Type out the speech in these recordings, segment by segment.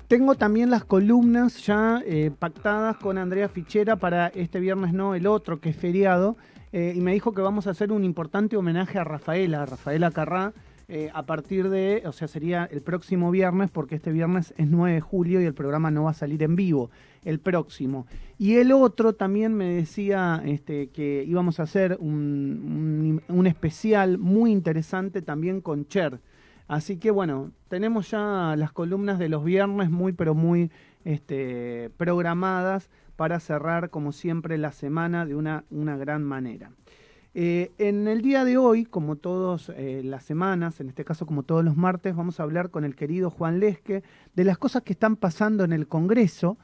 Tengo también las columnas ya pactadas con Andrea Fichera para este viernes, no el otro, que es feriado, y me dijo que vamos a hacer un importante homenaje a Rafaela Carrá, a partir de, o sea, sería el próximo viernes, porque este viernes es 9 de julio y el programa no va a salir en vivo, el próximo. Y el otro también me decía que íbamos a hacer un especial muy interesante también con Cher. Así que bueno, tenemos ya las columnas de los viernes muy pero muy programadas para cerrar como siempre la semana de una gran manera. En el día de hoy, como todas las semanas, en este caso como todos los martes, vamos a hablar con el querido Juan Lesque de las cosas que están pasando en el Congreso,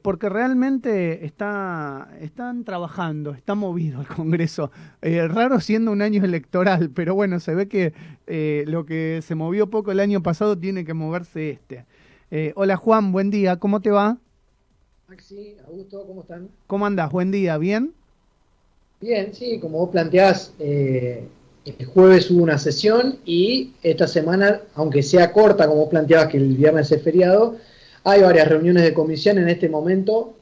porque realmente están trabajando, está movido el Congreso. Raro siendo un año electoral, pero bueno, se ve que lo que se movió poco el año pasado tiene que moverse este. Hola Juan, buen día, ¿cómo te va? Maxi, Augusto, ¿cómo están? ¿Cómo andás? Buen día, ¿bien? Bien, sí, como vos planteás, el jueves hubo una sesión y esta semana, aunque sea corta, como vos planteabas que el viernes es feriado, hay varias reuniones de comisión en este momento.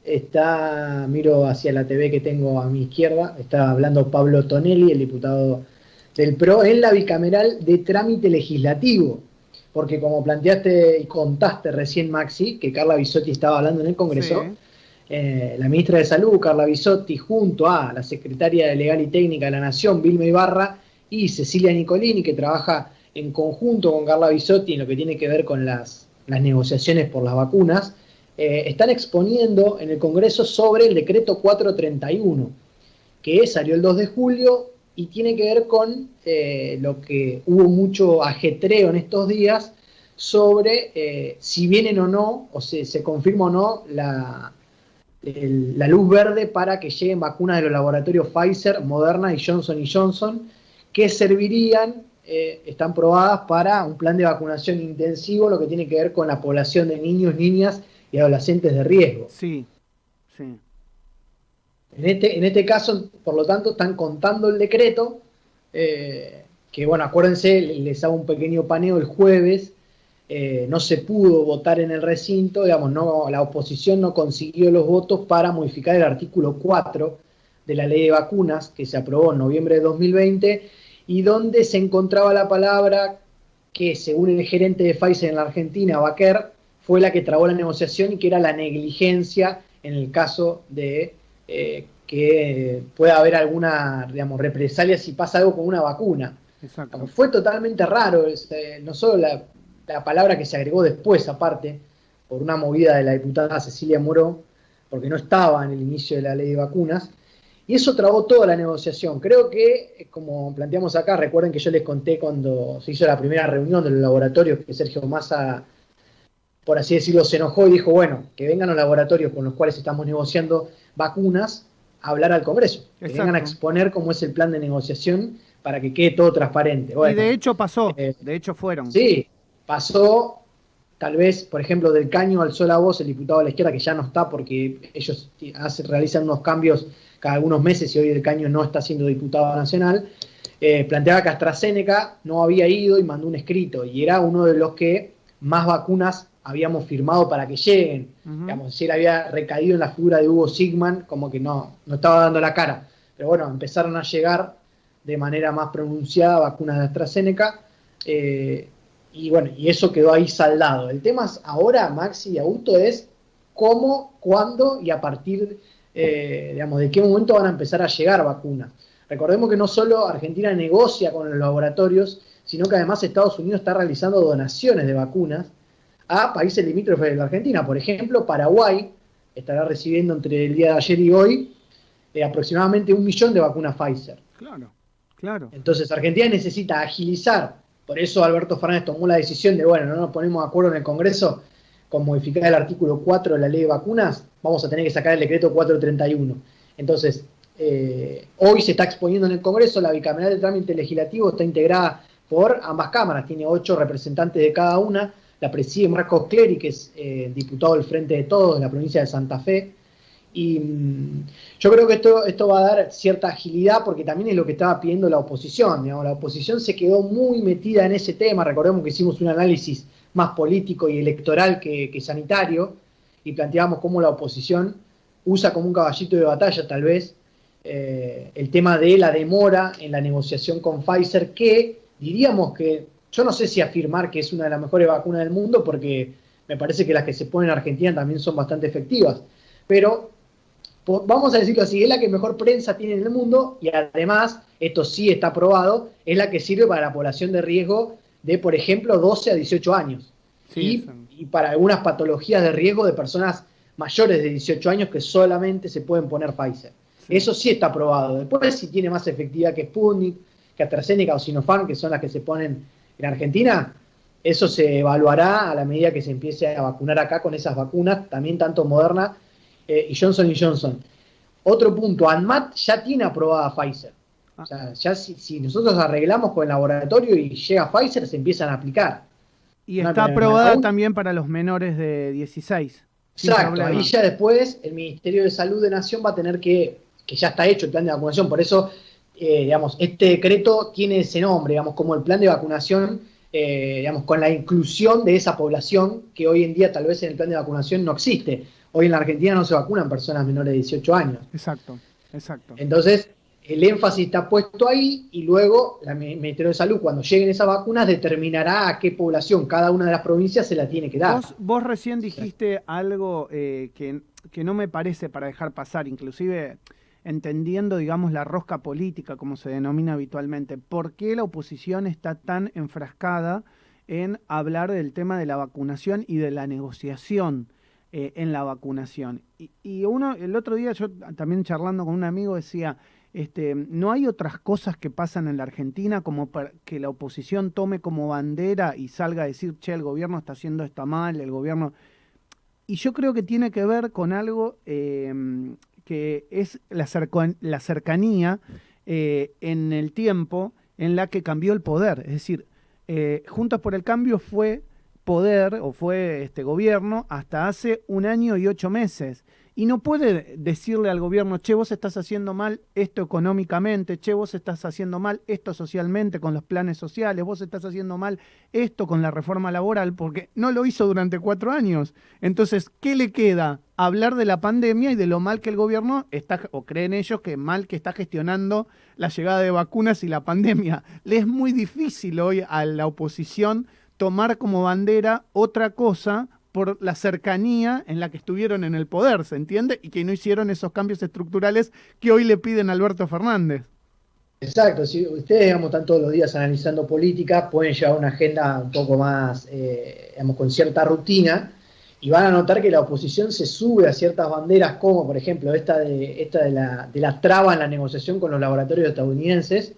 Miro hacia la TV que tengo a mi izquierda, está hablando Pablo Tonelli, el diputado del PRO, en la bicameral de trámite legislativo. Porque como planteaste y contaste recién, Maxi, que Carla Bisotti estaba hablando en el Congreso, Sí. la ministra de Salud, Carla Bisotti, junto a la secretaria de Legal y Técnica de la Nación, Vilma Ibarra, y Cecilia Nicolini, que trabaja en conjunto con Carla Bisotti en lo que tiene que ver con las negociaciones por las vacunas, están exponiendo en el Congreso sobre el decreto 431, que salió el 2 de julio y tiene que ver con lo que hubo mucho ajetreo en estos días sobre si vienen o no, o se confirma o no la luz verde para que lleguen vacunas de los laboratorios Pfizer, Moderna y Johnson, que servirían, están probadas para un plan de vacunación intensivo, lo que tiene que ver con la población de niños, niñas y adolescentes de riesgo. Sí, sí. En este caso, por lo tanto, están contando el decreto, que bueno, acuérdense, les hago un pequeño paneo el jueves. No se pudo votar en el recinto, digamos, no, la oposición no consiguió los votos para modificar el artículo 4 de la ley de vacunas que se aprobó en noviembre de 2020 y donde se encontraba la palabra que, según el gerente de Pfizer en la Argentina, Baquer, fue la que trabó la negociación y que era la negligencia en el caso de que pueda haber alguna, digamos, represalia si pasa algo con una vacuna. Exacto. Fue totalmente raro, no solo la palabra que se agregó después, aparte, por una movida de la diputada Cecilia Moró, porque no estaba en el inicio de la ley de vacunas, y eso trabó toda la negociación. Creo que, como planteamos acá, recuerden que yo les conté cuando se hizo la primera reunión de los laboratorios, que Sergio Massa, por así decirlo, se enojó y dijo, bueno, que vengan los laboratorios con los cuales estamos negociando vacunas a hablar al Congreso, que vengan a Exacto. exponer cómo es el plan de negociación para que quede todo transparente. Y de Bueno, hecho pasó, eh, de hecho fueron. sí, pasó, tal vez, por ejemplo, del Caño alzó la voz el diputado de la izquierda, que ya no está porque ellos realizan unos cambios cada algunos meses y hoy el Caño no está siendo diputado nacional, planteaba que AstraZeneca no había ido y mandó un escrito, y era uno de los que más vacunas habíamos firmado para que lleguen. Ujú. Digamos, si él había recaído en la figura de Hugo Sigman, como que no estaba dando la cara. Pero bueno, empezaron a llegar de manera más pronunciada vacunas de AstraZeneca. Y bueno, y eso quedó ahí saldado. El tema ahora, Maxi y Augusto, es cómo, cuándo y a partir, digamos, de qué momento van a empezar a llegar vacunas. Recordemos que no solo Argentina negocia con los laboratorios, sino que además Estados Unidos está realizando donaciones de vacunas a países limítrofes de la Argentina. Por ejemplo, Paraguay estará recibiendo entre el día de ayer y hoy aproximadamente 1 millón de vacunas Pfizer. Claro, claro. Entonces, Argentina necesita agilizar. Por eso Alberto Fernández tomó la decisión de, bueno, no nos ponemos de acuerdo en el Congreso con modificar el artículo 4 de la ley de vacunas, vamos a tener que sacar el decreto 431. Entonces, hoy se está exponiendo en el Congreso, la bicameral de trámite legislativo está integrada por ambas cámaras, tiene 8 representantes de cada una, la preside Marcos Clery, que es diputado del Frente de Todos de la provincia de Santa Fe, y yo creo que esto va a dar cierta agilidad porque también es lo que estaba pidiendo la oposición. Digamos, la oposición se quedó muy metida en ese tema. Recordemos que hicimos un análisis más político y electoral que sanitario, y planteábamos cómo la oposición usa como un caballito de batalla, tal vez, el tema de la demora en la negociación con Pfizer, que diríamos que, yo no sé si afirmar que es una de las mejores vacunas del mundo, porque me parece que las que se ponen en Argentina también son bastante efectivas, pero vamos a decirlo así, es la que mejor prensa tiene en el mundo, y además, esto sí está probado, es la que sirve para la población de riesgo de, por ejemplo, 12 a 18 años. Sí, Y para algunas patologías de riesgo de personas mayores de 18 años que solamente se pueden poner Pfizer. Sí. Eso sí está probado. Después, si tiene más efectividad que Sputnik, que AstraZeneca o Sinopharm, que son las que se ponen en Argentina, eso se evaluará a la medida que se empiece a vacunar acá con esas vacunas, también tanto Moderna y Johnson Johnson. Otro punto, ANMAT ya tiene aprobada Pfizer. O sea, ya si nosotros arreglamos con el laboratorio y llega Pfizer, se empiezan a aplicar. Y está aprobada también para los menores de 16. Exacto, ahí ya después el Ministerio de Salud de Nación va a tener que ya está hecho el plan de vacunación, por eso, digamos, este decreto tiene ese nombre, digamos, como el plan de vacunación, digamos, con la inclusión de esa población que hoy en día tal vez en el plan de vacunación no existe. Hoy en la Argentina no se vacunan personas menores de 18 años. Exacto. Entonces, el énfasis está puesto ahí y luego el Ministerio de Salud, cuando lleguen esas vacunas, determinará a qué población cada una de las provincias se la tiene que dar. Vos recién dijiste algo que no me parece para dejar pasar, inclusive entendiendo, digamos, la rosca política, como se denomina habitualmente. ¿Por qué la oposición está tan enfrascada en hablar del tema de la vacunación y de la negociación en la vacunación? Y el otro día yo también charlando con un amigo decía, no hay otras cosas que pasan en la Argentina como para que la oposición tome como bandera y salga a decir, che, el gobierno está haciendo esto mal, el gobierno... Y yo creo que tiene que ver con algo que es la cercanía en el tiempo en la que cambió el poder. Es decir, Juntos por el Cambio fue poder o fue gobierno hasta hace 1 año y 8 meses. Y no puede decirle al gobierno, che, vos estás haciendo mal esto económicamente, che, vos estás haciendo mal esto socialmente con los planes sociales, vos estás haciendo mal esto con la reforma laboral, porque no lo hizo durante 4 años. Entonces, ¿qué le queda? Hablar de la pandemia y de lo mal que el gobierno está, o creen ellos que mal que está gestionando la llegada de vacunas y la pandemia. Le es muy difícil hoy a la oposición tomar como bandera otra cosa por la cercanía en la que estuvieron en el poder, ¿se entiende? Y que no hicieron esos cambios estructurales que hoy le piden a Alberto Fernández. Exacto, si ustedes, digamos, están todos los días analizando política, pueden llevar una agenda un poco más, digamos, con cierta rutina, y van a notar que la oposición se sube a ciertas banderas, como por ejemplo esta de la traba en la negociación con los laboratorios estadounidenses,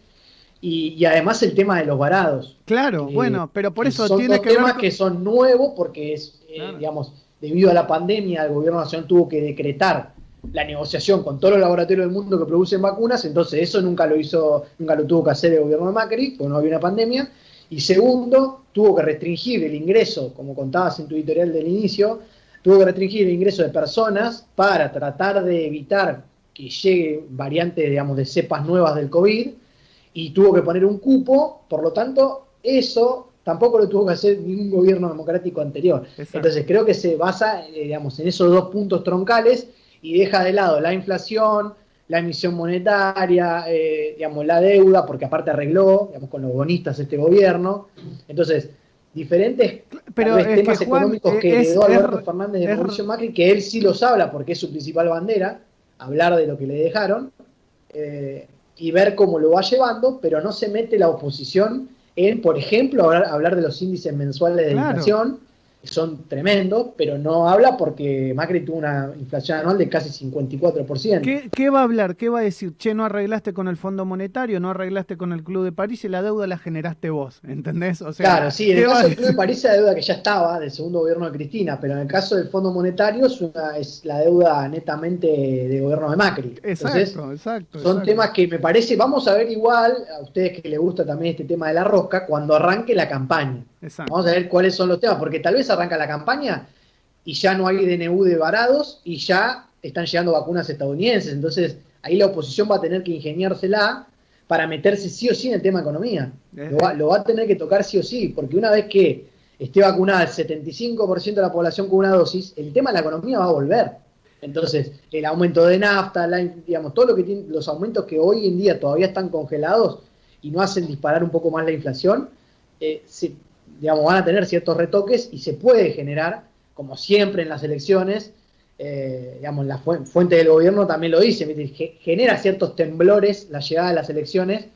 y además el tema de los varados. Claro, bueno, pero por eso son tiene dos que ver temas con... que son nuevos porque es, claro, digamos, debido a la pandemia el gobierno nacional tuvo que decretar la negociación con todos los laboratorios del mundo que producen vacunas, entonces eso nunca lo tuvo que hacer el gobierno de Macri, porque no había una pandemia, y segundo, tuvo que restringir el ingreso, como contabas en tu editorial del inicio, tuvo que restringir el ingreso de personas para tratar de evitar que llegue variantes, digamos, de cepas nuevas del COVID, y tuvo que poner un cupo, por lo tanto, eso tampoco lo tuvo que hacer ningún gobierno democrático anterior. Exacto. Entonces creo que se basa, digamos, en esos 2 puntos troncales y deja de lado la inflación, la emisión monetaria, digamos, la deuda, porque aparte arregló, digamos, con los bonistas este gobierno. Entonces, diferentes temas económicos que heredó Alberto Fernández de Mauricio Macri, que él sí los habla porque es su principal bandera, hablar de lo que le dejaron, y ver cómo lo va llevando, pero no se mete la oposición en, por ejemplo, hablar de los índices mensuales de inflación, que son tremendos, pero no habla porque Macri tuvo una inflación anual de casi 54%. ¿Qué va a hablar? ¿Qué va a decir? Che, no arreglaste con el Fondo Monetario, no arreglaste con el Club de París y la deuda la generaste vos, ¿entendés? O sea, claro, sí, en el caso del Club de París es la deuda que ya estaba del segundo gobierno de Cristina, pero en el caso del Fondo Monetario es la deuda netamente de gobierno de Macri. Entonces, exacto. Son temas que me parece, vamos a ver igual, a ustedes que les gusta también este tema de la rosca, cuando arranque la campaña. Exacto. Vamos a ver cuáles son los temas, porque tal vez arranca la campaña y ya no hay DNU de varados y ya están llegando vacunas estadounidenses. Entonces, ahí la oposición va a tener que ingeniársela para meterse sí o sí en el tema economía. Lo va a tener que tocar sí o sí, porque una vez que esté vacunada el 75% de la población con una dosis, el tema de la economía va a volver. Entonces, el aumento de nafta, digamos, todo lo que tiene, los aumentos que hoy en día todavía están congelados y no hacen disparar un poco más la inflación, digamos, van a tener ciertos retoques y se puede generar, como siempre en las elecciones, digamos, la fuente del gobierno también lo dice, genera ciertos temblores la llegada de las elecciones.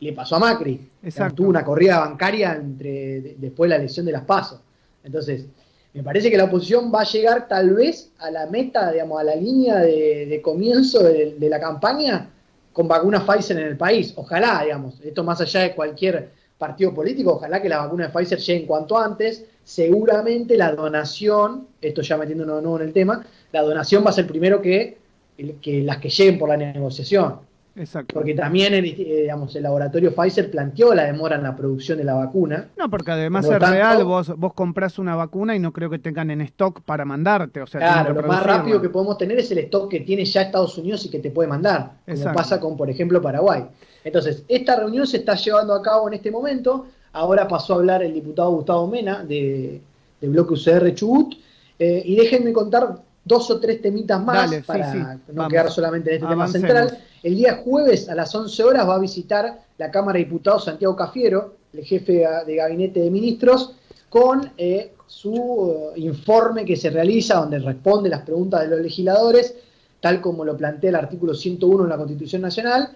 Le pasó a Macri, digamos, tuvo una corrida bancaria después de la elección de las PASO. Entonces, me parece que la oposición va a llegar tal vez a la meta, digamos, a la línea de comienzo de la campaña con vacunas Pfizer en el país. Ojalá, digamos, esto más allá de cualquier partido político, ojalá que la vacuna de Pfizer llegue en cuanto antes. Seguramente la donación, esto ya metiéndonos de nuevo en el tema, la donación va a ser primero que las que lleguen por la negociación. Exacto. Porque también digamos, el laboratorio Pfizer planteó la demora en la producción de la vacuna. No, porque además es real, vos comprás una vacuna y no creo que tengan en stock para mandarte. O sea, claro, lo más rápido que podemos tener es el stock que tiene ya Estados Unidos y que te puede mandar, como pasa con, por ejemplo, Paraguay. Entonces, esta reunión se está llevando a cabo en este momento. Ahora pasó a hablar el diputado Gustavo Mena de Bloque UCR Chubut. Y déjenme contar 2 o 3 temitas más. Dale, para no quedar solamente en este tema central. El día jueves a las 11 horas va a visitar la Cámara de Diputados Santiago Cafiero, el jefe de gabinete de ministros, con su informe que se realiza, donde responde las preguntas de los legisladores, tal como lo plantea el artículo 101 de la Constitución Nacional.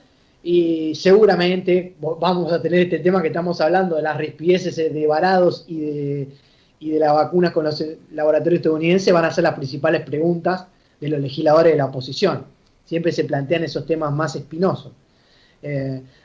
Y seguramente vamos a tener este tema que estamos hablando, de las rispideces de Varados y de las vacunas con los laboratorios estadounidenses, van a ser las principales preguntas de los legisladores de la oposición. Siempre se plantean esos temas más espinosos.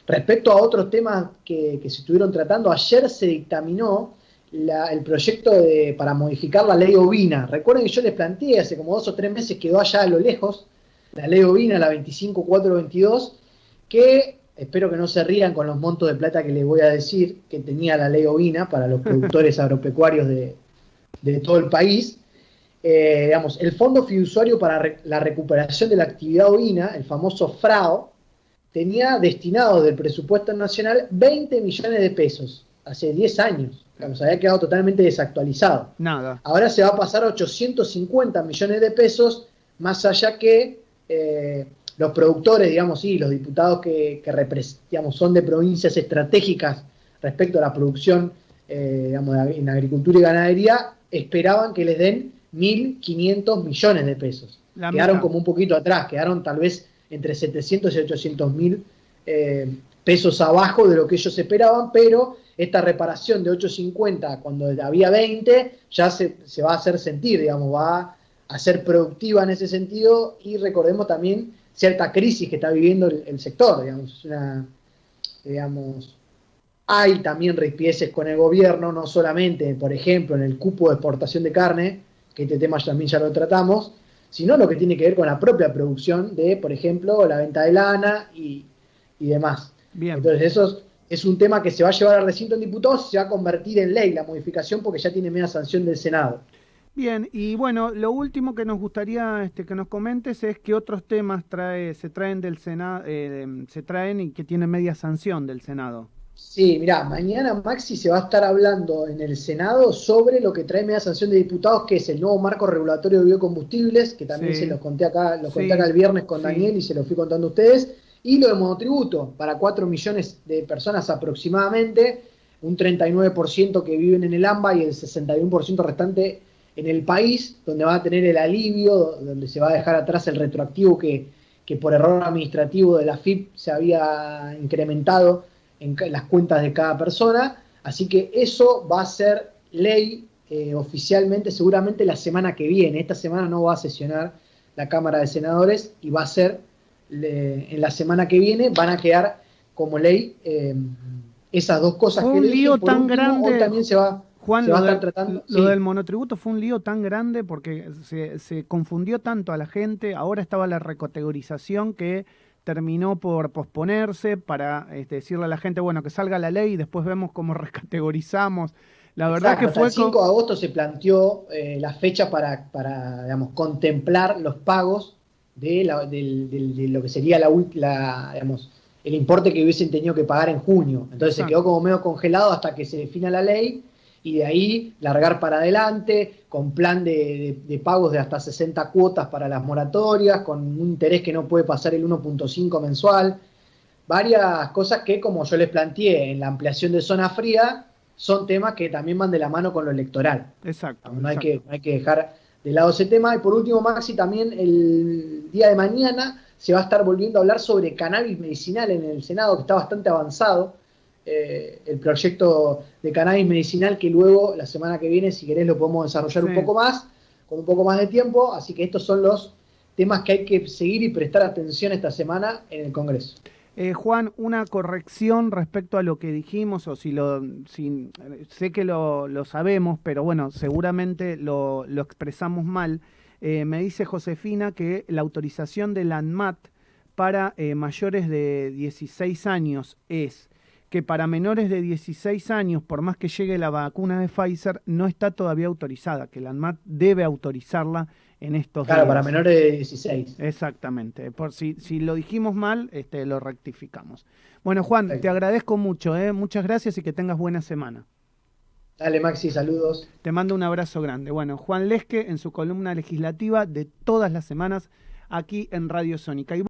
Respecto a otros temas que se estuvieron tratando, ayer se dictaminó el proyecto para modificar la ley ovina. Recuerden que yo les planteé hace como 2 o 3 meses, quedó allá a lo lejos, la ley ovina, la 25422, que espero que no se rían con los montos de plata que les voy a decir que tenía la ley ovina para los productores agropecuarios de todo el país. Digamos, el Fondo Fiduciario para la Recuperación de la Actividad Ovina, el famoso FRAO, tenía destinado del presupuesto nacional 20 millones de pesos, hace 10 años. Digamos, había quedado totalmente desactualizado. Nada. Ahora se va a pasar a 850 millones de pesos, más allá que los productores, digamos, y los diputados que digamos, son de provincias estratégicas respecto a la producción digamos, en agricultura y ganadería, esperaban que les den 1.500 millones de pesos. Quedaron como un poquito atrás, quedaron tal vez entre 700 y 800 mil pesos abajo de lo que ellos esperaban, pero esta reparación de 850 cuando había 20 ya se va a hacer sentir, digamos, va a ser productiva en ese sentido. Y recordemos también cierta crisis que está viviendo el sector, digamos, hay también rispidezes con el gobierno, no solamente, por ejemplo, en el cupo de exportación de carne, que este tema también ya lo tratamos, sino lo que tiene que ver con la propia producción de, por ejemplo, la venta de lana y demás. Bien. Entonces eso es un tema que se va a llevar al recinto en diputados y se va a convertir en ley la modificación, porque ya tiene media sanción del Senado. Bien, y bueno, lo último que nos gustaría que nos comentes es qué otros temas se traen del Senado, se traen y que tienen media sanción del Senado. Sí, mirá, mañana, Maxi, se va a estar hablando en el Senado sobre lo que trae media sanción de diputados, que es el nuevo marco regulatorio de biocombustibles, que también se los conté acá, conté acá el viernes con Daniel y se lo fui contando a ustedes, y lo de monotributo, para 4 millones de personas aproximadamente, un 39% que viven en el AMBA y el 61% restante en el país, donde va a tener el alivio, donde se va a dejar atrás el retroactivo que por error administrativo de la FIP se había incrementado en las cuentas de cada persona. Así que eso va a ser ley oficialmente seguramente la semana que viene. Esta semana no va a sesionar la Cámara de Senadores y va a ser en la semana que viene, van a quedar como ley esas dos cosas. Fue un lío tan grande. Hoy también se va Juan, a estar tratando. Lo del monotributo fue un lío tan grande porque se confundió tanto a la gente. Ahora estaba la recategorización que terminó por posponerse para decirle a la gente, bueno, que salga la ley y después vemos cómo recategorizamos. La verdad que fue... El 5 de agosto se planteó la fecha para digamos, contemplar los pagos de lo que sería digamos, el importe que hubiesen tenido que pagar en junio. Entonces se quedó como medio congelado hasta que se defina la ley. y de ahí largar para adelante, con plan de pagos de hasta 60 cuotas para las moratorias, con un interés que no puede pasar el 1,5 mensual. Varias cosas que, como yo les planteé en la ampliación de zona fría, son temas que también van de la mano con lo electoral. Exacto, No hay exacto. que, no hay que dejar de lado ese tema. Y por último, Maxi, también el día de mañana se va a estar volviendo a hablar sobre cannabis medicinal en el Senado, que está bastante avanzado. El proyecto de cannabis medicinal, que luego, la semana que viene, si querés, lo podemos desarrollar un Sí. poco más, con un poco más de tiempo. Así que estos son los temas que hay que seguir y prestar atención esta semana en el Congreso. Juan, una corrección respecto a lo que dijimos, o si sé que lo sabemos, pero bueno, seguramente lo expresamos mal. Me dice Josefina que la autorización de la ANMAT para mayores de 16 años es que para menores de 16 años, por más que llegue la vacuna de Pfizer, no está todavía autorizada, que la ANMAT debe autorizarla en estos Claro, para días. menores de 16. Exactamente. Por si lo dijimos mal, lo rectificamos. Bueno, Juan, te Perfecto. agradezco mucho, ¿eh? Muchas gracias y que tengas buena semana. Dale, Maxi, saludos. Te mando un abrazo grande. Bueno, Juan Lesque en su columna legislativa de todas las semanas aquí en Radio Sónica.